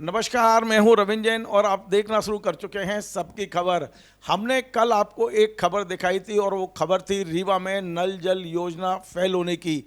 नमस्कार, मैं हूं रविंद्र जैन और आप देखना शुरू कर चुके हैं सबकी खबर। हमने कल आपको एक खबर दिखाई थी और वो खबर थी रीवा में नल जल योजना फेल होने की।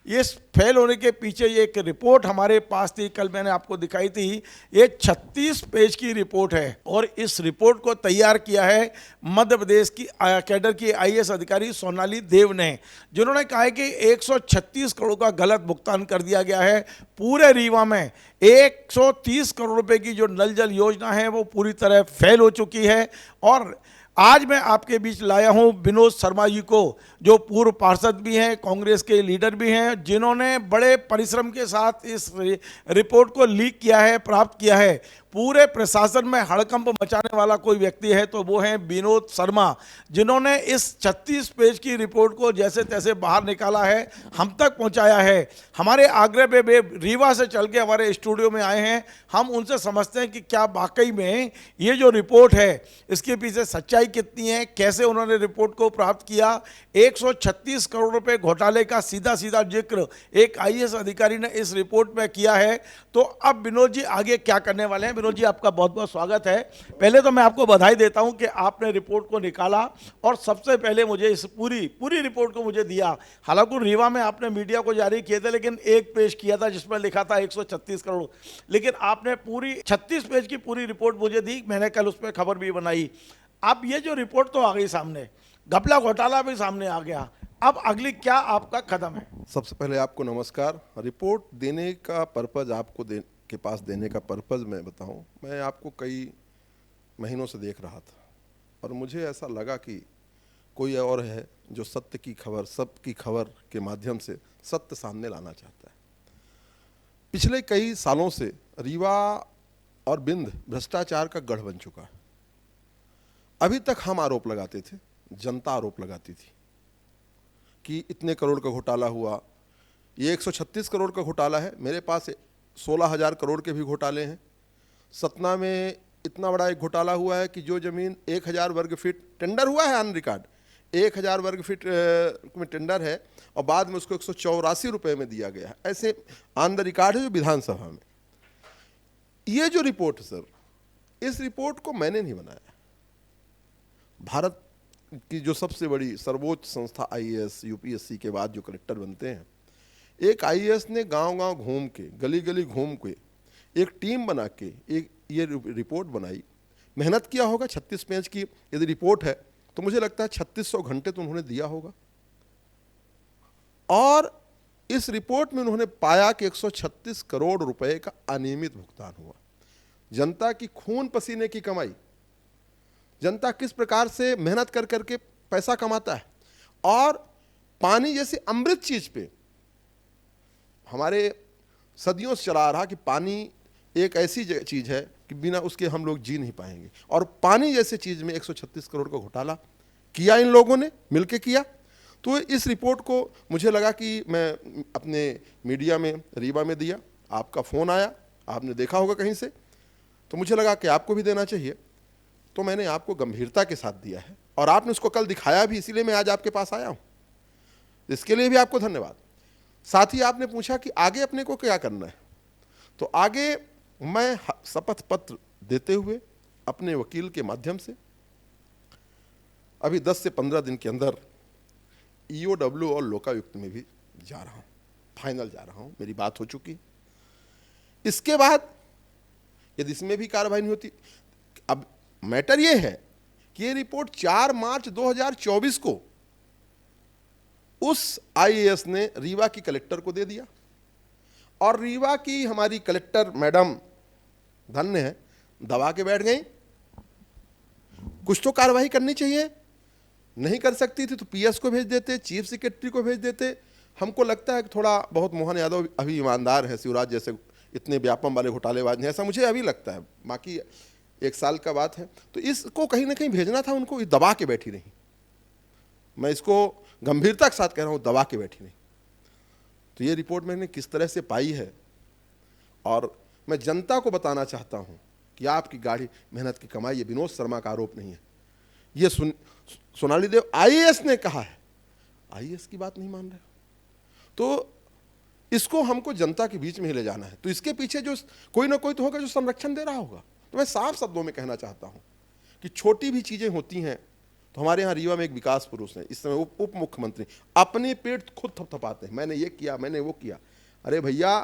इस फेल होने के पीछे ये एक रिपोर्ट हमारे पास थी, कल मैंने आपको दिखाई थी। ये 36 पेज की रिपोर्ट है और इस रिपोर्ट को तैयार किया है मध्य प्रदेश की कैडर की आईएएस अधिकारी सोनाली देव ने, जिन्होंने कहा है कि 136 करोड़ का गलत भुगतान कर दिया गया है। पूरे रीवा में 130 करोड़ रुपए की जो नल जल योजना है वो पूरी तरह फेल हो चुकी है। और आज मैं आपके बीच लाया हूं विनोद शर्मा जी को, जो पूर्व पार्षद भी हैं, कांग्रेस के लीडर भी हैं, जिन्होंने बड़े परिश्रम के साथ इस रिपोर्ट को लीक किया है, प्राप्त किया है। पूरे प्रशासन में हड़कंप मचाने वाला कोई व्यक्ति है तो वो है विनोद शर्मा, जिन्होंने इस 36 पेज की रिपोर्ट को जैसे तैसे बाहर निकाला है, हम तक पहुंचाया है। हमारे आग्रह पे वे रीवा से चल के हमारे स्टूडियो में आए हैं। हम उनसे समझते हैं कि क्या वाकई में ये जो रिपोर्ट है इसके पीछे सच्चाई कितनी है, कैसे उन्होंने रिपोर्ट को प्राप्त किया। 136 करोड़ रुपए घोटाले का सीधा सीधा जिक्र एक आईएएस अधिकारी ने इस रिपोर्ट में किया है। तो अब विनोद जी आगे क्या करने वाले हैं? विनोद जी, आपका बहुत बहुत स्वागत है। पहले तो मैं आपको बधाई देता हूं कि आपने रिपोर्ट को निकाला और सबसे पहले मुझे इस पूरी रिपोर्ट को मुझे दिया। हालांकि रीवा में आपने मीडिया को जारी किए थे, लेकिन एक पेज किया था जिसमें लिखा था 136 करोड़, लेकिन आपने पूरी 36 पेज की पूरी रिपोर्ट मुझे दी। मैंने कल उस पर खबर भी बनाई। अब ये जो रिपोर्ट तो आ गई सामने, घपला घोटाला भी सामने आ गया, अब अगली क्या आपका कदम है? सबसे पहले आपको नमस्कार। रिपोर्ट देने का पर्पज़ आपको के पास देने का पर्पज़ मैं बताऊं, मैं आपको कई महीनों से देख रहा था और मुझे ऐसा लगा कि कोई और है जो सत्य की खबर, सबकी खबर के माध्यम से सत्य सामने लाना चाहता है। पिछले कई सालों से रीवा और बिंद भ्रष्टाचार का गढ़ बन चुका है। अभी तक हम आरोप लगाते थे, जनता आरोप लगाती थी कि इतने करोड़ का घोटाला हुआ। ये 136 करोड़ का घोटाला है, मेरे पास 16,000 करोड़ के भी घोटाले हैं। सतना में इतना बड़ा एक घोटाला हुआ है कि जो ज़मीन 1,000 वर्ग फीट टेंडर हुआ है, ऑन रिकॉर्ड 1,000 वर्ग फीट में टेंडर है और बाद में उसको 184 रुपये में दिया गया है। ऐसे ऑन द रिकॉर्ड है जो विधानसभा में। ये जो रिपोर्ट सर, इस रिपोर्ट को मैंने नहीं बनाया। भारत की जो सबसे बड़ी सर्वोच्च संस्था आईएएस, यूपीएससी के बाद जो कलेक्टर बनते हैं, एक आईएएस ने गांव-गांव घूम के, गली-गली घूम के एक टीम बना के एक ये रिपोर्ट बनाई। मेहनत किया होगा। 36 पेज की यदि रिपोर्ट है तो मुझे लगता है 3600 घंटे तो उन्होंने दिया होगा। और इस रिपोर्ट में उन्होंने पाया कि 136 करोड़ रुपए का अनियमित भुगतान हुआ। जनता की खून पसीने की कमाई, जनता किस प्रकार से मेहनत कर करके पैसा कमाता है, और पानी जैसे अमृत चीज पे हमारे सदियों से चला आ रहा कि पानी एक ऐसी चीज है कि बिना उसके हम लोग जी नहीं पाएंगे, और पानी जैसे चीज में 136 करोड़ का घोटाला किया इन लोगों ने मिलके किया। तो इस रिपोर्ट को मुझे लगा कि मैं अपने मीडिया में रीवा में दिया, आपका फोन आया, आपने देखा होगा कहीं से, तो मुझे लगा कि आपको भी देना चाहिए, तो मैंने आपको गंभीरता के साथ दिया है और आपने उसको कल दिखाया भी, इसीलिए मैं आज आपके पास आया हूं। इसके लिए भी आपको धन्यवाद। साथ ही आपने पूछा कि आगे अपने को क्या करना है, तो आगे मैं शपथ पत्र देते हुए अपने वकील के माध्यम से अभी 10 से 15 दिन के अंदर ईओडब्ल्यू और लोकायुक्त में भी जा रहा हूं, फाइनल जा रहा हूं, मेरी बात हो चुकी। इसके बाद यदि इसमें भी कार्रवाई नहीं होती, अब मैटर यह है कि ये रिपोर्ट 4 मार्च 2024 को उस आईएएस ने रीवा की कलेक्टर को दे दिया, और रीवा की हमारी कलेक्टर मैडम धन्य है, दबा के बैठ गई। कुछ तो कार्रवाई करनी चाहिए, नहीं कर सकती थी तो पीएस को भेज देते, चीफ सेक्रेटरी को भेज देते। हमको लगता है कि थोड़ा बहुत मोहन यादव अभी ईमानदार है, शिवराज जैसे इतने व्यापम वाले घोटालेबाज नहीं, ऐसा मुझे अभी लगता है। बाकी 1 साल का बात है, तो इसको कहीं ना कहीं भेजना था उनको, दबा के बैठी नहीं। मैं इसको गंभीरता के साथ कह रहा हूं, दबा के बैठी नहीं। तो ये रिपोर्ट मैंने किस तरह से पाई है, और मैं जनता को बताना चाहता हूं कि आपकी गाढ़ी मेहनत की कमाई, ये विनोद शर्मा का आरोप नहीं है, ये सोनाली देव आईएएस ने कहा है। आईएएस की बात नहीं मान रहे, तो इसको हमको जनता के बीच में ही ले जाना है। तो इसके पीछे जो कोई ना कोई तो होगा जो संरक्षण दे रहा होगा। तो मैं साफ शब्दों में कहना चाहता हूं कि छोटी भी चीजें होती हैं। तो हमारे यहाँ रीवा में एक विकास पुरुष है, इस समय उप मुख्यमंत्री, अपनी पेट खुद थपथपाते हैं, मैंने ये किया, मैंने वो किया। अरे भैया,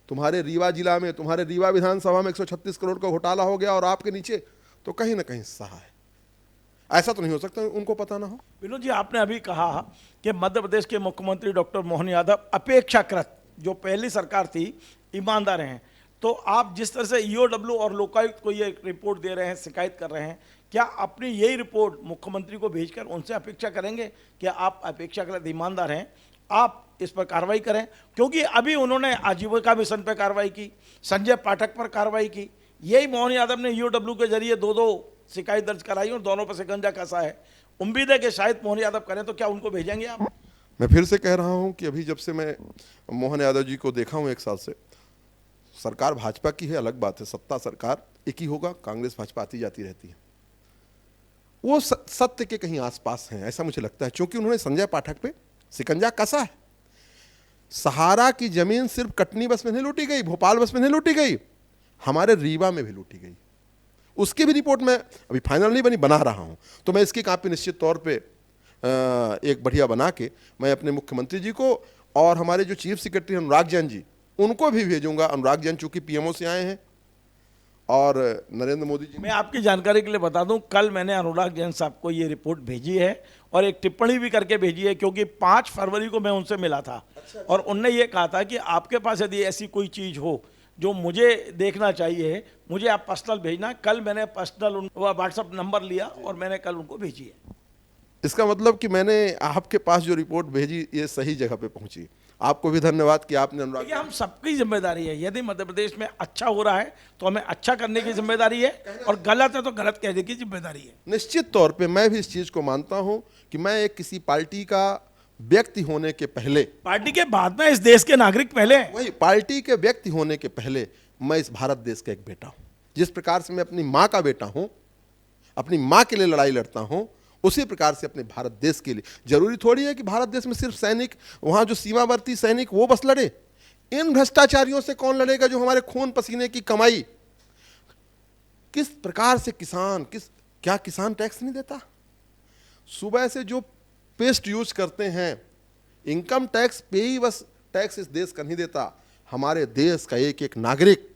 तुम्हारे रीवा जिला में, तुम्हारे रीवा विधानसभा में 136 करोड़ का घोटाला हो गया और आपके नीचे तो कहीं ना कहीं सहा है। ऐसा तो नहीं हो सकता उनको पता ना हो। विनोद जी, आपने अभी कहा कि मध्य प्रदेश के मुख्यमंत्री डॉक्टर मोहन यादव अपेक्षाकृत, जो पहली सरकार थी, ईमानदार हैं। तो आप जिस तरह से ईओडब्ल्यू और लोकायुक्त को ये रिपोर्ट दे रहे हैं, शिकायत कर रहे हैं, क्या अपनी यही रिपोर्ट मुख्यमंत्री को भेजकर उनसे अपेक्षा करेंगे कि आप अपेक्षाकृत ईमानदार हैं, आप इस पर कार्रवाई करें? क्योंकि अभी उन्होंने आजीविका मिशन पर कार्रवाई की, संजय पाठक पर कार्रवाई की, यही मोहन यादव ने ईओडब्ल्यू के जरिए दो शिकायत दर्ज कराई और दोनों पर शिकंजा कसा है। उम्मीद है कि शायद मोहन यादव करें, तो क्या उनको भेजेंगे आप? मैं फिर से कह रहा हूं कि अभी जब से मैं मोहन यादव जी को देखा हूं 1 साल से, सरकार भाजपा की है, अलग बात है, सत्ता सरकार एक ही होगा, कांग्रेस भाजपा आती जाती रहती है। वो सत्य के कहीं आसपास हैं, ऐसा मुझे लगता है, क्योंकि उन्होंने संजय पाठक पे शिकंजा कसा है। सहारा की जमीन सिर्फ कटनी बस में नहीं लूटी गई, भोपाल बस में नहीं लूटी गई, हमारे रीवा में भी लूटी गई। उसकी भी रिपोर्ट मैं अभी फाइनल नहीं बनी, बना रहा हूं। तो मैं इसकी कापी निश्चित तौर पे एक बढ़िया बना के मैं अपने मुख्यमंत्री जी को और हमारे जो चीफ सेक्रेटरी अनुराग जैन जी, उनको भी भेजूंगा। अनुराग जैन चूंकि पीएमओ से आए हैं और नरेंद्र मोदी जी। मैं आपकी जानकारी के लिए बता दूं, कल मैंने अनुराग जैन साहब को ये रिपोर्ट भेजी है और एक टिप्पणी भी करके भेजी है, क्योंकि 5 फरवरी को मैं उनसे मिला था। और उनने ये कहा था कि आपके पास यदि ऐसी कोई चीज़ हो जो मुझे देखना चाहिए, मुझे आप पर्सनल भेजना। कल मैंने पर्सनल व्हाट्सअप नंबर लिया और मैंने कल उनको भेजी है। इसका मतलब कि मैंने आपके पास जो रिपोर्ट भेजी ये सही जगह पे पहुंची। आपको भी धन्यवाद कि आपने अनुराग। हम सबकी जिम्मेदारी है, यदि मध्य प्रदेश में अच्छा हो रहा है तो हमें अच्छा करने की जिम्मेदारी है, और गलत है तो गलत कहने की जिम्मेदारी है। निश्चित तौर पे मैं भी इस चीज को मानता हूं कि मैं एक किसी पार्टी का व्यक्ति होने के पहले, पार्टी के बाद में इस देश के नागरिक पहले, वही पार्टी के व्यक्ति होने के पहले मैं इस भारत देश का एक बेटा हूं। जिस प्रकार से मैं अपनी मां का बेटा हूं, अपनी मां के लिए लड़ाई लड़ता हूं, उसी प्रकार से अपने भारत देश के लिए। जरूरी थोड़ी है कि भारत देश में सिर्फ सैनिक, वहां जो सीमावर्ती सैनिक वो बस लड़े। इन भ्रष्टाचारियों से कौन लड़ेगा जो हमारे खून पसीने की कमाई, किस प्रकार से किसान, क्या किसान टैक्स नहीं देता? सुबह से जो पेस्ट यूज करते हैं, इनकम टैक्स पे ही बस टैक्स इस देश का नहीं देता। हमारे देश का एक एक नागरिक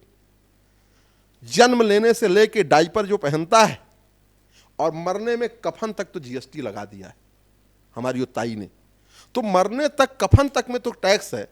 जन्म लेने से लेके डायपर जो पहनता है और मरने में कफन तक तो जीएसटी लगा दिया है हमारी ताई ने। तो मरने तक, कफन तक में तो टैक्स है,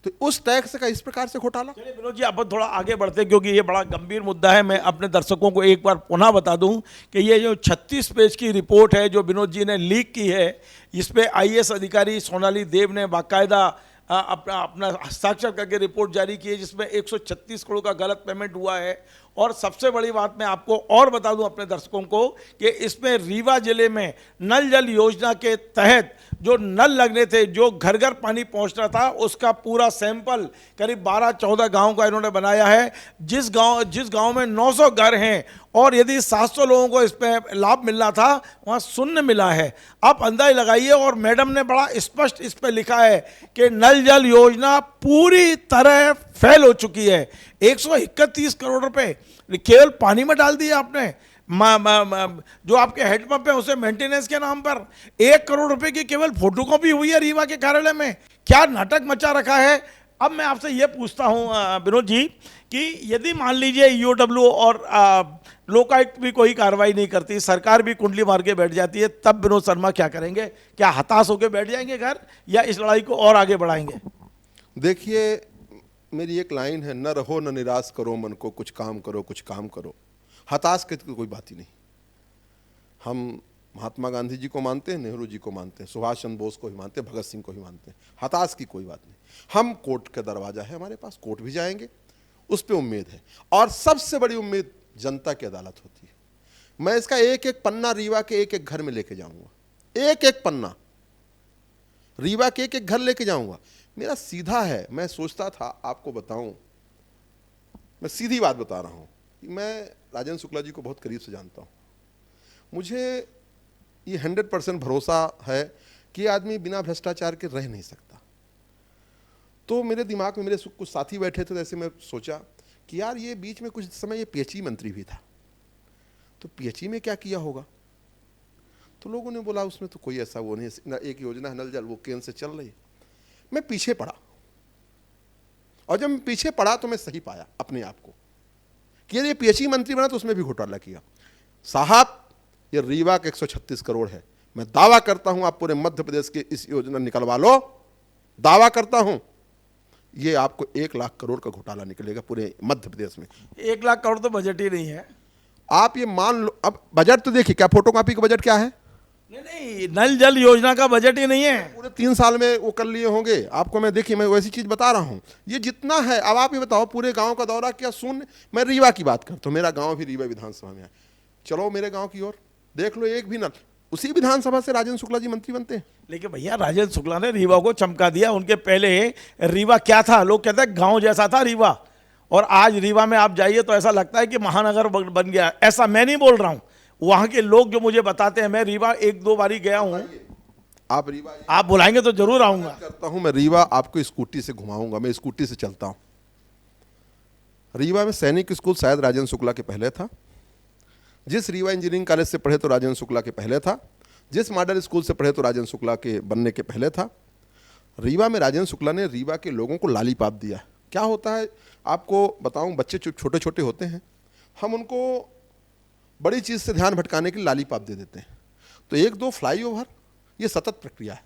तो उस टैक्स का इस प्रकार से घोटाला। चलिए विनोद जी, अब थोड़ा आगे बढ़ते हैं, क्योंकि ये बड़ा गंभीर मुद्दा है। मैं अपने दर्शकों को एक बार पुनः बता दूं कि ये जो 36 पेज की रिपोर्ट है जो विनोद जी ने लीक की है, इस पे आईएएस अधिकारी सोनाली देव ने बाकायदा अपना हस्ताक्षर करके रिपोर्ट जारी की है, जिसमें 136 करोड़ का गलत पेमेंट हुआ है। और सबसे बड़ी बात मैं आपको और बता दूं अपने दर्शकों को कि इसमें रीवा जिले में नल जल योजना के तहत जो नल लगने थे, जो घर घर पानी पहुंच रहा था, उसका पूरा सैंपल करीब 12-14 गांव का इन्होंने बनाया है। जिस गांव में 900 घर हैं और यदि 700 लोगों को इस पर लाभ मिलना था, वहां शून्य मिला है। आप अंदाज लगाइए। और मैडम ने बड़ा स्पष्ट इस पर लिखा है कि नल जल योजना पूरी तरह फेल हो चुकी है। 131 करोड़ रुपए केवल पानी में डाल दिए आपने। जो आपके हेड पंप है उसे मेंटेनेंस के नाम पर 1 करोड़ रुपए की केवल फोटोकॉपी हुई है रीवा के कार्यालय में। क्या नाटक मचा रखा है। अब मैं आपसे यह पूछता हूं विनोद जी कि यदि मान लीजिए ईओडब्ल्यू और लोकायुक्त भी कोई कार्रवाई नहीं करती, सरकार भी कुंडली मार के बैठ जाती है, तब विनोद शर्मा क्या करेंगे? क्या हताश होकर बैठ जाएंगे घर, या इस लड़ाई को और आगे बढ़ाएंगे? देखिए, मेरी एक लाइन है, न रहो न निराश करो मन को, कुछ काम करो, कुछ काम करो। हताश की कोई बात ही नहीं। हम महात्मा गांधी जी को मानते हैं, नेहरू जी को मानते हैं, सुभाष चंद्र बोस को भी मानते हैं, भगत सिंह को भी मानते हैं। हताश की कोई बात नहीं। हम कोर्ट का दरवाजा है हमारे पास, कोर्ट भी जाएंगे, उस पर उम्मीद है। और सबसे बड़ी उम्मीद जनता की अदालत होती है। मैं इसका एक एक पन्ना रीवा के एक एक घर में लेके जाऊंगा, एक एक पन्ना रीवा के एक एक घर लेके जाऊंगा। मेरा सीधा है, मैं सोचता था, आपको बताऊं, मैं सीधी बात बता रहा हूं कि मैं राजेंद्र शुक्ला जी को बहुत करीब से जानता हूं। मुझे ये 100% भरोसा है कि आदमी बिना भ्रष्टाचार के रह नहीं सकता। तो मेरे दिमाग में मेरे कुछ साथी बैठे थे, जैसे मैं सोचा कि यार ये बीच में कुछ समय ये पीएचई मंत्री भी था, तो पीएचई में क्या किया होगा। तो लोगों ने बोला उसमें तो कोई ऐसा वो नहीं है, एक योजना है नल जल, वो केंद्र से चल रही है। मैं पीछे पड़ा, और जब मैं पीछे पड़ा तो मैं सही पाया अपने आप को कि ये पीएचई मंत्री बना तो उसमें भी घोटाला किया। साहब ये रीवा के 136 करोड़ है, मैं दावा करता हूं आप पूरे मध्य प्रदेश के इस योजना निकलवा लो, दावा करता हूं ये आपको 1 लाख करोड़ का घोटाला निकलेगा पूरे मध्य प्रदेश में। 1 लाख करोड़ तो बजट ही नहीं है। आप ये मान लो, अब बजट तो देखिए, क्या फोटोकॉपी का बजट क्या है? नहीं, नल जल योजना का बजट ही नहीं है। पूरे 3 साल में वो कर लिए होंगे। आपको मैं देखिए, मैं वैसी चीज बता रहा हूं, ये जितना है। अब आप ये बताओ, पूरे गांव का दौरा किया, शून्य। मैं रीवा की बात करता हूं, मेरा गांव भी रीवा विधानसभा में है। चलो मेरे गांव की ओर देख लो, एक भी नल। उसी विधानसभा से राजेंद्र शुक्ला जी मंत्री बनते हैं। लेकिन भैया राजेंद्र शुक्ला ने रीवा को चमका दिया। उनके पहले रीवा क्या था, लोग कहते हैं गांव जैसा था रीवा, और आज रीवा में आप जाइए तो ऐसा लगता है कि महानगर बन गया। ऐसा मैं नहीं बोल रहा हूं, वहां के लोग जो मुझे बताते हैं। मैं रीवा 1-2 बारी गया हूं। आप रीवा, आप बुलाएंगे तो जरूर आऊंगा। करता हूं मैं रीवा, आपको स्कूटी से घुमाऊंगा। मैं स्कूटी से चलता हूं। रीवा में सैनिक स्कूल शायद राजेंद्र शुक्ला के पहले था। जिस रीवा इंजीनियरिंग कॉलेज से पढ़े तो राजेंद्र शुक्ला के पहले था। जिस मॉडल स्कूल से पढ़े तो राजेंद्र शुक्ला के बनने के पहले था। रीवा में राजेंद्र शुक्ला ने रीवा के लोगों को लालीपाप दिया। क्या होता है आपको बताऊं, बच्चे छोटे छोटे होते हैं, हम उनको बड़ी चीज़ से ध्यान भटकाने के लिए लालीपाप दे देते हैं। तो 1-2 फ्लाईओवर, ये सतत प्रक्रिया है।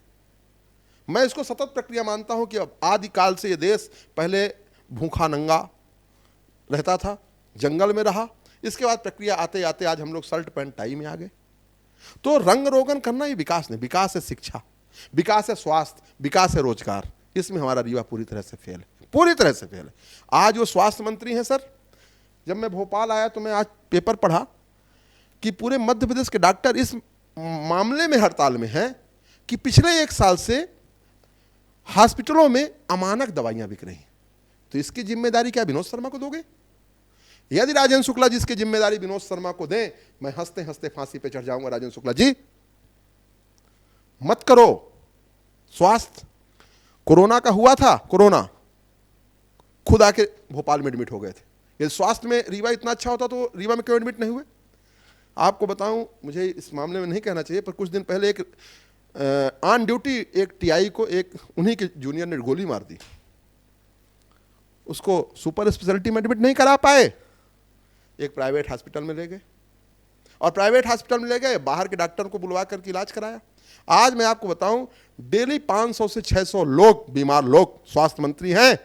मैं इसको सतत प्रक्रिया मानता हूं कि अब आदिकाल से ये देश पहले भूखा नंगा रहता था, जंगल में रहा। इसके बाद प्रक्रिया आते आते आज हम लोग शर्ट पैंट टाई में आ गए। तो रंग रोगन करना ये विकास नहीं। विकास है शिक्षा, विकास है स्वास्थ्य, विकास है रोजगार। इसमें हमारा रीवा पूरी तरह से फेल है, पूरी तरह से फेल है। आज वो स्वास्थ्य मंत्री हैं सर। जब मैं भोपाल आया तो मैं आज पेपर पढ़ा कि पूरे मध्य प्रदेश के डॉक्टर इस मामले में हड़ताल में हैं कि पिछले 1 साल से हॉस्पिटलों में अमानक दवाइयां बिक रही हैं। तो इसकी जिम्मेदारी क्या विनोद शर्मा को दोगे? यदि राजेंद्र शुक्ला जी इसकी जिम्मेदारी विनोद शर्मा को दें, मैं हंसते हंसते फांसी पे चढ़ जाऊंगा। राजेंद्र शुक्ला जी मत करो। स्वास्थ्य कोरोना का हुआ था, कोरोना खुद आके भोपाल में एडमिट हो गए थे। यदि स्वास्थ्य में रीवा इतना अच्छा होता तो रीवा में क्यों एडमिट नहीं हुए? आपको बताऊं, मुझे इस मामले में नहीं कहना चाहिए, पर कुछ दिन पहले एक ऑन ड्यूटी एक टीआई को एक उन्हीं के जूनियर ने गोली मार दी। उसको सुपर स्पेशलिटी में एडमिट नहीं करा पाए, एक प्राइवेट हॉस्पिटल में ले गए, और प्राइवेट हॉस्पिटल में ले गए, बाहर के डॉक्टर को बुलवा करके इलाज कराया। आज मैं आपको बताऊं, डेली 500 से 600 लोग, बीमार लोग, स्वास्थ्य मंत्री हैं,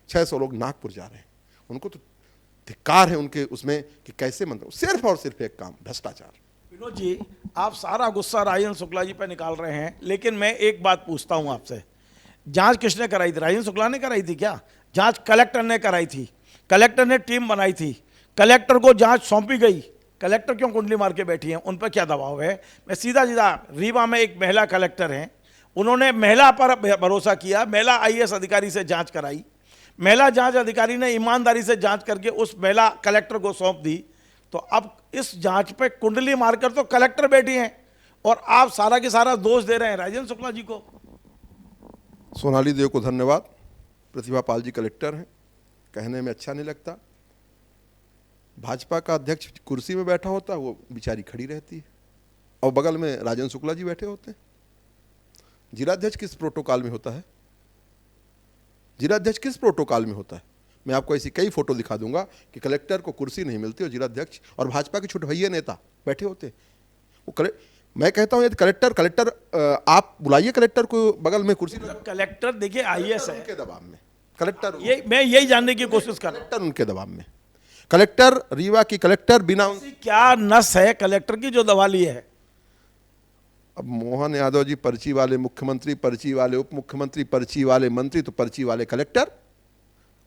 600 लोग नागपुर जा रहे हैं। उनको तो धिक्कार है उनके उसमें कि कैसे मंत्री, सिर्फ और सिर्फ एक काम, भ्रष्टाचार। विनोद जी, आप सारा गुस्सा राजेंद्र शुक्ला जी पर निकाल रहे हैं, लेकिन मैं एक बात पूछता हूं आपसे। जांच किसने कराई थी? राजेंद्र शुक्ला ने कराई थी क्या? जांच कलेक्टर ने कराई थी। कलेक्टर ने टीम बनाई थी, कलेक्टर को जांच सौंपी गई। कलेक्टर क्यों कुंडली मार के बैठी हैं? उन पर क्या दबाव है? मैं सीधा सीधा, रीवा में एक महिला कलेक्टर हैं, उन्होंने महिला पर भरोसा किया, महिला आईएएस अधिकारी से जांच कराई। महिला जांच अधिकारी ने ईमानदारी से जांच करके उस महिला कलेक्टर को सौंप दी। तो अब इस जांच पे कुंडली मारकर तो कलेक्टर बैठी हैं, और आप सारा के सारा दोष दे रहे हैं राजेंद्र शुक्ला जी को। सोनाली देव को धन्यवाद। प्रतिभा पाल जी कलेक्टर हैं, कहने में अच्छा नहीं लगता। भाजपा का अध्यक्ष कुर्सी में बैठा होता है, वो बेचारी खड़ी रहती है, और बगल में राजेंद्र शुक्ला जी बैठे होते हैं। जिलाध्यक्ष किस प्रोटोकॉल में होता है? जिलाध्यक्ष किस प्रोटोकॉल में होता है? मैं आपको ऐसी कई फोटो दिखा दूंगा कि कलेक्टर को कुर्सी नहीं मिलती और जिलाध्यक्ष और भाजपा के छोटे भैया नेता बैठे होते। वो मैं कहता हूं यदि कलेक्टर आप बुलाइए कलेक्टर को, बगल में कुर्सी। कलेक्टर देखिए आईएएस है, उनके दबाव में कलेक्टर, मैं यही जानने की कोशिश कर रहा हूं। कलेक्टर उनके दबाव में, कलेक्टर रीवा की कलेक्टर बिना क्या नस है कलेक्टर की जो दबा ली है? अब मोहन यादव जी पर्ची वाले मुख्यमंत्री, पर्ची वाले उप मुख्यमंत्री, पर्ची वाले मंत्री, तो पर्ची वाले कलेक्टर।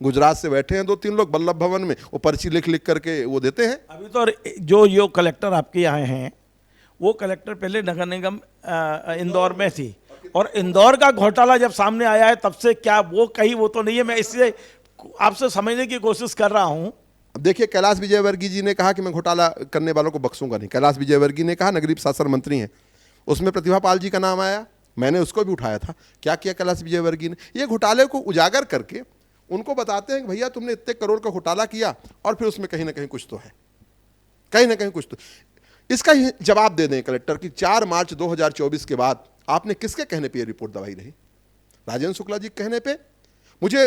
गुजरात से बैठे हैं 2-3 लोग वल्लभ भवन में, वो पर्ची लिख लिख करके वो देते हैं। अभी तो जो कलेक्टर आपके यहाँ हैं, वो कलेक्टर पहले नगर निगम इंदौर में थी, और इंदौर का घोटाला जब सामने आया है तब से क्या वो कहीं वो तो नहीं है। मैं इसलिए आपसे समझने की कोशिश कर रहा हूँ। अब देखिए, कैलाश विजयवर्गीय जी ने कहा कि मैं घोटाला करने वालों को बख्सूंगा नहीं। कैलाश विजयवर्गीय ने कहा, नगरीय प्रशासन मंत्री हैं, उसमें प्रतिभा पाल जी का नाम आया, मैंने उसको भी उठाया था। क्या किया कैलाश विजयवर्गीय ने? ये घोटाले को उजागर करके उनको बताते हैं कि भैया तुमने इतने करोड़ का घोटाला किया और फिर उसमें कहीं ना कहीं कुछ तो है, कहीं ना कहीं कुछ तो। इसका ही जवाब दे दें कलेक्टर कि 4 मार्च 2024 के बाद आपने किसके कहने पे ये रिपोर्ट दबाई रही? राजेंद्र शुक्ला जी के कहने पे? मुझे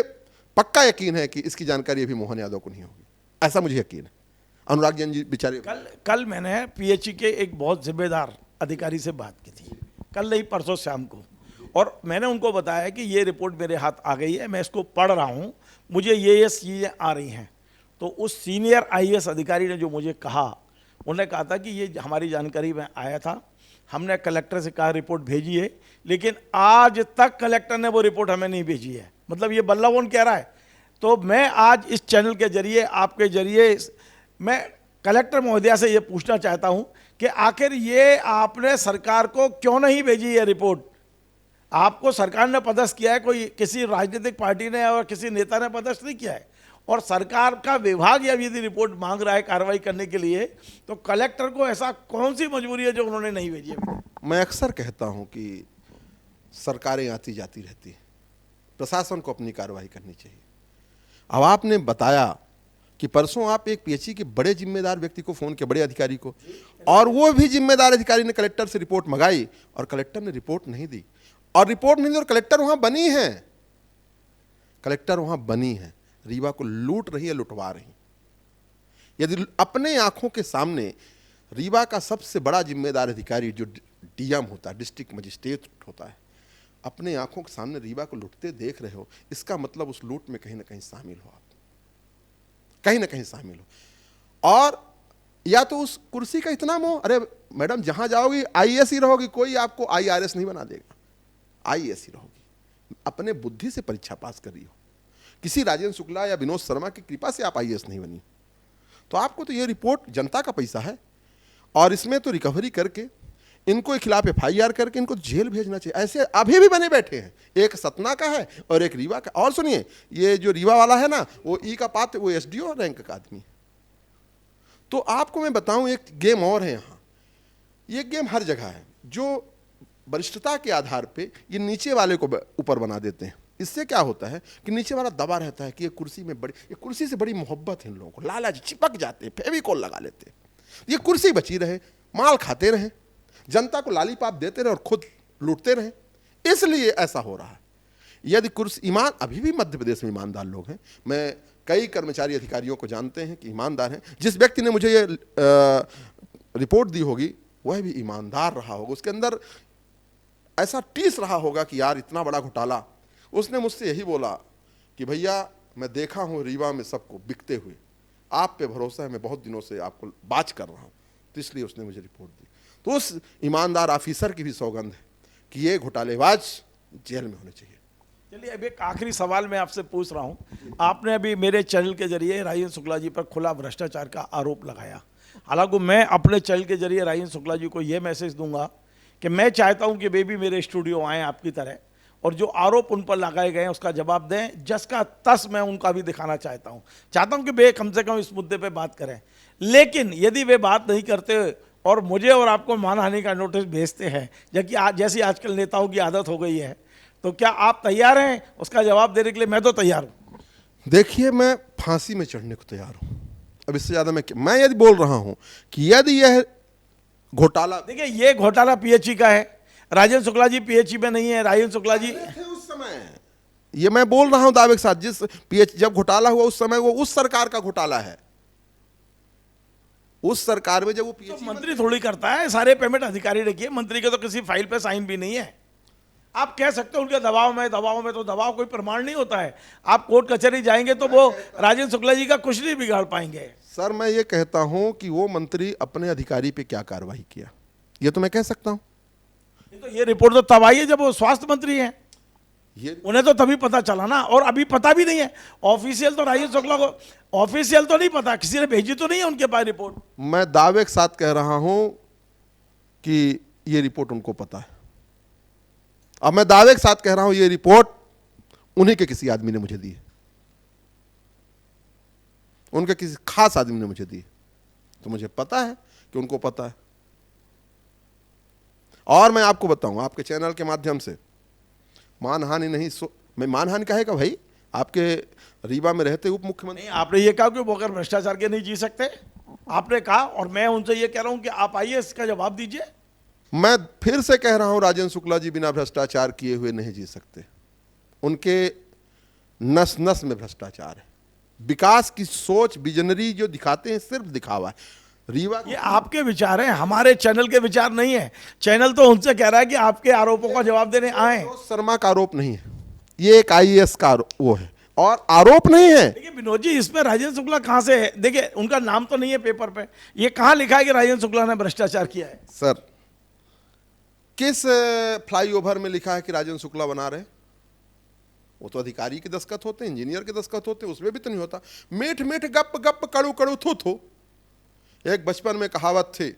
पक्का यकीन है कि इसकी जानकारी अभी मोहन यादव को नहीं होगी, ऐसा मुझे यकीन है। अनुराग जैन जी बेचारे कल मैंने पीएचई के एक बहुत जिम्मेदार अधिकारी से बात की थी, कल नहीं परसों शाम को, और मैंने उनको बताया कि ये रिपोर्ट मेरे हाथ आ गई है, मैं इसको पढ़ रहा हूँ, मुझे ये चीज़ें आ रही हैं। तो उस सीनियर आईएएस अधिकारी ने जो मुझे कहा, उन्होंने कहा था कि ये हमारी जानकारी में आया था, हमने कलेक्टर से कहा रिपोर्ट भेजी है, लेकिन आज तक कलेक्टर ने वो रिपोर्ट हमें नहीं भेजी है। मतलब ये बल्लावन कह रहा है। तो मैं आज इस चैनल के जरिए, आपके जरिए, मैं कलेक्टर महोदया से ये पूछना चाहता हूं कि आखिर ये आपने सरकार को क्यों नहीं भेजी ये रिपोर्ट? आपको सरकार ने पदस्थ किया है, कोई किसी राजनीतिक पार्टी ने और किसी नेता ने पदस्थ नहीं किया है, और सरकार का विभाग यदि रिपोर्ट मांग रहा है कार्रवाई करने के लिए, तो कलेक्टर को ऐसा कौन सी मजबूरी है जो उन्होंने नहीं भेजी है? मैं अक्सर कहता हूं कि सरकारें आती जाती रहती हैं, प्रशासन को अपनी कार्रवाई करनी चाहिए। अब आपने बताया कि परसों आप एक पीएचई के बड़े जिम्मेदार व्यक्ति को फोन किया, बड़े अधिकारी को, और वो भी जिम्मेदार अधिकारी ने कलेक्टर से रिपोर्ट मंगाई और कलेक्टर ने रिपोर्ट नहीं दी, और रिपोर्ट नहीं दी, और कलेक्टर वहां बनी है, कलेक्टर वहां बनी है, रीवा को लूट रही है, लुटवा रही। यदि अपने आंखों के सामने रीवा का सबसे बड़ा जिम्मेदार अधिकारी जो डीएम होता है, डिस्ट्रिक्ट मजिस्ट्रेट होता है, अपने आंखों के सामने रीवा को लुटते देख रहे हो, इसका मतलब उस लूट में कहीं ना कहीं शामिल हो, आप कहीं ना कहीं शामिल हो। और या तो उस कुर्सी का इतना मोह, अरे मैडम जहां जाओगी आईएएस ही रहोगी, कोई आपको आईआरएस नहीं बना देगा, आईएएस ही रहोगी। अपने बुद्धि से परीक्षा पास कर रही हो, किसी राजेंद्र शुक्ला या विनोद शर्मा की कृपा से आप आईएएस नहीं बनी, तो आपको तो ये रिपोर्ट जनता का पैसा है, और इसमें तो रिकवरी करके इनको खिलाफ एफआईआर करके इनको जेल भेजना चाहिए। ऐसे अभी भी बने बैठे हैं, एक सतना का है और एक रीवा का। और सुनिए, ये जो रीवा वाला है ना, वो ई का पात्र, वो एसडीओ रैंक का आदमी है। तो आपको मैं बताऊं एक गेम और है यहाँ, ये गेम हर जगह है, जो वरिष्ठता के आधार पे ये नीचे वाले को ऊपर बना देते हैं। इससे क्या होता है कि नीचे वाला दबा रहता है कि ये कुर्सी में बड़ी, ये कुर्सी से बड़ी मोहब्बत है इन लोगों को, लालच, चिपक जाते हैं, फेविकोल लगा लेते हैं, ये कुर्सी बची रहे, माल खाते रहे, जनता को लालीपाप देते रहे और खुद लूटते रहे, इसलिए ऐसा हो रहा है। यदि कुर्सी ईमान, अभी भी मध्य प्रदेश में ईमानदार लोग हैं, मैं कई कर्मचारी अधिकारियों को जानते हैं कि ईमानदार हैं। जिस व्यक्ति ने मुझे ये रिपोर्ट दी होगी वह भी ईमानदार रहा होगा, उसके अंदर ऐसा टीस रहा होगा कि यार इतना बड़ा घोटाला। उसने मुझसे यही बोला कि भैया मैं देखा हूँ रीवा में सबको बिकते हुए, आप पे भरोसा है, मैं बहुत दिनों से आपको बात कर रहा हूँ, तो इसलिए उसने मुझे रिपोर्ट दी। तो उस ईमानदार ऑफिसर की भी सौगंध है कि ये घोटालेबाज जेल में होने चाहिए। चलिए, अब एक आखिरी सवाल मैं आपसे पूछ रहा हूं। आपने अभी मेरे चैनल के जरिए राजेंद्र शुक्ला जी पर खुला भ्रष्टाचार का आरोप लगाया। हालांकि मैं अपने चैनल के जरिए राजेंद्र शुक्ला जी को यह मैसेज दूंगा कि मैं चाहता हूं कि वे भी मेरे स्टूडियो आएँ आपकी तरह, और जो आरोप उन पर लगाए गए हैं उसका जवाब दें। जस का तस मैं उनका भी दिखाना चाहता हूं कि वे कम से कम इस मुद्दे पे बात करें। लेकिन यदि वे बात नहीं करते और मुझे और आपको मानहानि का नोटिस भेजते हैं, जैसी आजकल नेताओं की आदत हो गई है, तो क्या आप तैयार हैं उसका जवाब देने के लिए? मैं तो तैयार हूं। देखिए, मैं फांसी में चढ़ने को तैयार हूं। अब इससे ज्यादा मैं यदि बोल रहा हूं कि यदि यह घोटाला, देखिए ये घोटाला पीएचई का है, राजेंद्र शुक्ला जी पीएचई में नहीं है। राजेंद्र शुक्ला जी उस समय, ये मैं बोल रहा हूं दावे के साथ, जिस पीएचई जब घोटाला हुआ उस समय वो उस सरकार का घोटाला है, उस सरकार में जब वो तो मंत्री थोड़ी करता है, सारे पेमेंट अधिकारी रखिए, मंत्री के तो किसी फाइल पे साइन भी नहीं है। आप कह सकते हो उनके दबाव में तो दबाव कोई प्रमाण नहीं होता है। आप कोर्ट कचहरी जाएंगे तो वो राजेंद्र शुक्ला जी का कुछ नहीं बिगाड़ पाएंगे। सर, मैं ये कहता हूं कि वो मंत्री अपने अधिकारी पे क्या कार्रवाई किया, ये तो मैं कह सकता हूं। ये रिपोर्ट तो तब आई है जब वो स्वास्थ्य मंत्री हैं, उन्हें तो तभी पता चला ना, और अभी पता भी नहीं है। ऑफिशियल तो राजेंद्र शुक्ला को ऑफिशियल तो नहीं पता, किसी ने भेजी तो नहीं है उनके पास रिपोर्ट। मैं दावे के साथ कह रहा हूं कि ये रिपोर्ट उनको पता है। अब मैं दावे के साथ कह रहा हूं ये रिपोर्ट उन्हीं के किसी आदमी ने मुझे दी है, उनके किसी खास आदमी ने मुझे दी है, तो मुझे पता है कि उनको पता है। और मैं आपको बताऊं, आपके चैनल के माध्यम से, मानहानि नहीं मैं मानहानि काहे का भाई, आपके रीवा में रहते उप मुख्यमंत्री। नहीं, आपने ये कहा कि वो बगैर भ्रष्टाचार के नहीं जी सकते, आपने कहा, और मैं उनसे ये कह रहा हूं कि आप आइए इसका जवाब दीजिए। मैं फिर से कह रहा हूं, राजेंद्र शुक्ला जी बिना भ्रष्टाचार किए हुए नहीं जी सकते। उनके नस नस में भ्रष्टाचार है। विकास की सोच, विजनरी जो दिखाते हैं सिर्फ दिखावा है। रीवा ये आपके विचार हैं, हमारे चैनल के विचार नहीं है। चैनल तो उनसे कह रहा है कि आपके आरोपों का जवाब देने आए। मनोज शर्मा का आरोप नहीं है, ये एक आईएएस का वो है और आरोप नहीं है। देखिए विनोद जी, इसमें राजेंद्र शुक्ला कहां से है? देखिए उनका नाम तो नहीं है पेपर पे, ये कहां लिखा है कि राजेंद्र शुक्ला ने भ्रष्टाचार किया है? सर, किस फ्लाईओवर में लिखा है कि राजेंद्र शुक्ला बना रहे? वो तो अधिकारी के दस्तखत होते हैं, इंजीनियर के दस्तखत होते हैं, उसमें भी तो नहीं होता। मीठ मीठ गप गप कड़ू कड़ू थू थू। एक बचपन में कहावत थी,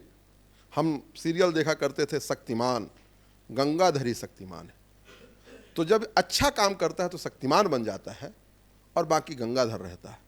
हम सीरियल देखा करते थे, शक्तिमान गंगाधरी शक्तिमान है। तो जब अच्छा काम करता है तो शक्तिमान बन जाता है और बाकी गंगाधर रहता है।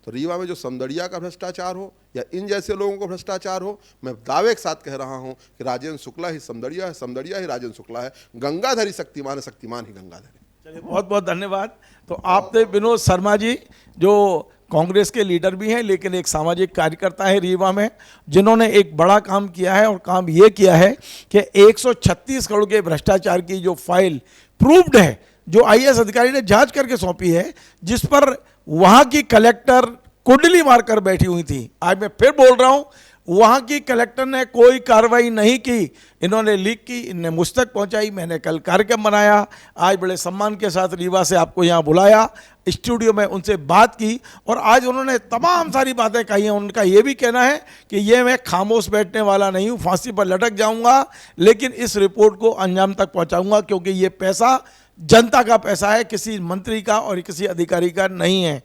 तो रीवा में जो समदड़िया का भ्रष्टाचार हो या इन जैसे लोगों को भ्रष्टाचार हो, मैं दावे के साथ कह रहा हूं कि राजेंद्र शुक्ला ही समदड़िया है, समदड़िया ही राजेंद्र शुक्ला है, गंगाधरी शक्तिमान है, शक्तिमान ही गंगाधर है। चलिए, बहुत बहुत धन्यवाद। तो आपने विनोद शर्मा जी, जो कांग्रेस के लीडर भी हैं लेकिन एक सामाजिक कार्यकर्ता है रीवा में, जिन्होंने एक बड़ा काम किया है, और काम ये किया है कि 136 करोड़ के भ्रष्टाचार की जो फाइल प्रूव्ड है, जो आईएएस अधिकारी ने जांच करके सौंपी है, जिस पर वहां की कलेक्टर कुंडली मारकर बैठी हुई थी। आज मैं फिर बोल रहा हूं, वहां की कलेक्टर ने कोई कार्रवाई नहीं की। इन्होंने लीक की, इन्हें मुझ तक पहुंचाई, मैंने कल कार्यक्रम बनाया, आज बड़े सम्मान के साथ रीवा से आपको यहां बुलाया, स्टूडियो में उनसे बात की, और आज उन्होंने तमाम सारी बातें कही हैं। उनका ये भी कहना है कि ये मैं खामोश बैठने वाला नहीं हूं, फांसी पर लटक जाऊंगा, लेकिन इस रिपोर्ट को अंजाम तक पहुंचाऊंगा, क्योंकि ये पैसा जनता का पैसा है, किसी मंत्री का और किसी अधिकारी का नहीं है।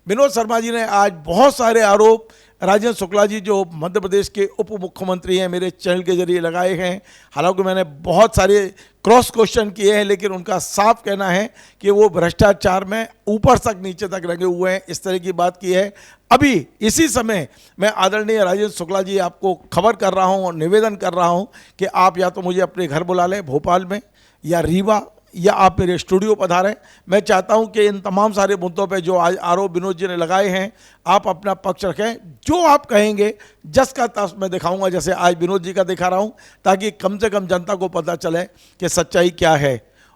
विनोद शर्मा जी ने आज बहुत सारे आरोप राजेंद्र शुक्ला जी, जो मध्य प्रदेश के उप मुख्यमंत्री हैं, मेरे चैनल के जरिए लगाए हैं। हालांकि मैंने बहुत सारे क्रॉस क्वेश्चन किए हैं, लेकिन उनका साफ कहना है कि वो भ्रष्टाचार में ऊपर तक नीचे तक लगे हुए हैं, इस तरह की बात की है। अभी इसी समय मैं आदरणीय राजेंद्र शुक्ला जी आपको खबर कर रहा हूँ और निवेदन कर रहा हूँ कि आप या तो मुझे अपने घर बुला लें भोपाल में या रीवा, या आप मेरे स्टूडियो पधारें। मैं चाहता हूं कि इन तमाम सारे मुद्दों पे जो आज आरोप विनोद जी ने लगाए हैं, आप अपना पक्ष रखें। जो आप कहेंगे जस का तस मैं दिखाऊंगा, जैसे आज विनोद जी का दिखा रहा हूं, ताकि कम से कम जनता को पता चले कि सच्चाई क्या है।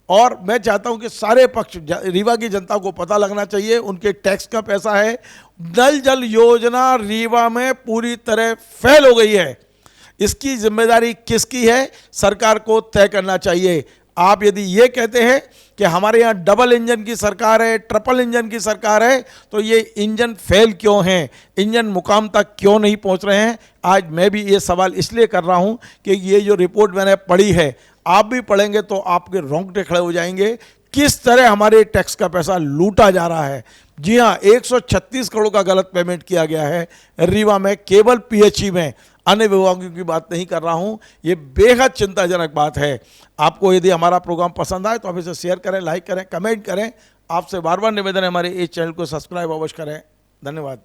और मैं चाहता हूं कि सारे पक्ष, रीवा की जनता को पता लगना चाहिए, उनके टैक्स का पैसा है। नल जल योजना रीवा में पूरी तरह फेल हो गई है। इसकी जिम्मेदारी किसकी है, सरकार को तय करना चाहिए। आप यदि ये कहते हैं कि हमारे यहाँ डबल इंजन की सरकार है, ट्रिपल इंजन की सरकार है, तो ये इंजन फेल क्यों हैं, इंजन मुकाम तक क्यों नहीं पहुँच रहे हैं? आज मैं भी ये सवाल इसलिए कर रहा हूँ कि ये जो रिपोर्ट मैंने पढ़ी है, आप भी पढ़ेंगे तो आपके रोंगटे खड़े हो जाएंगे, किस तरह हमारे टैक्स का पैसा लूटा जा रहा है। जी हाँ, 136 करोड़ का गलत पेमेंट किया गया है रीवा में, केवल पीएचई में, अन्य विभागों की बात नहीं कर रहा हूं। ये बेहद चिंताजनक बात है। आपको यदि हमारा प्रोग्राम पसंद आए तो आप इसे शेयर करें, लाइक करें, कमेंट करें। आपसे बार बार निवेदन है, हमारे इस चैनल को सब्सक्राइब अवश्य करें। धन्यवाद।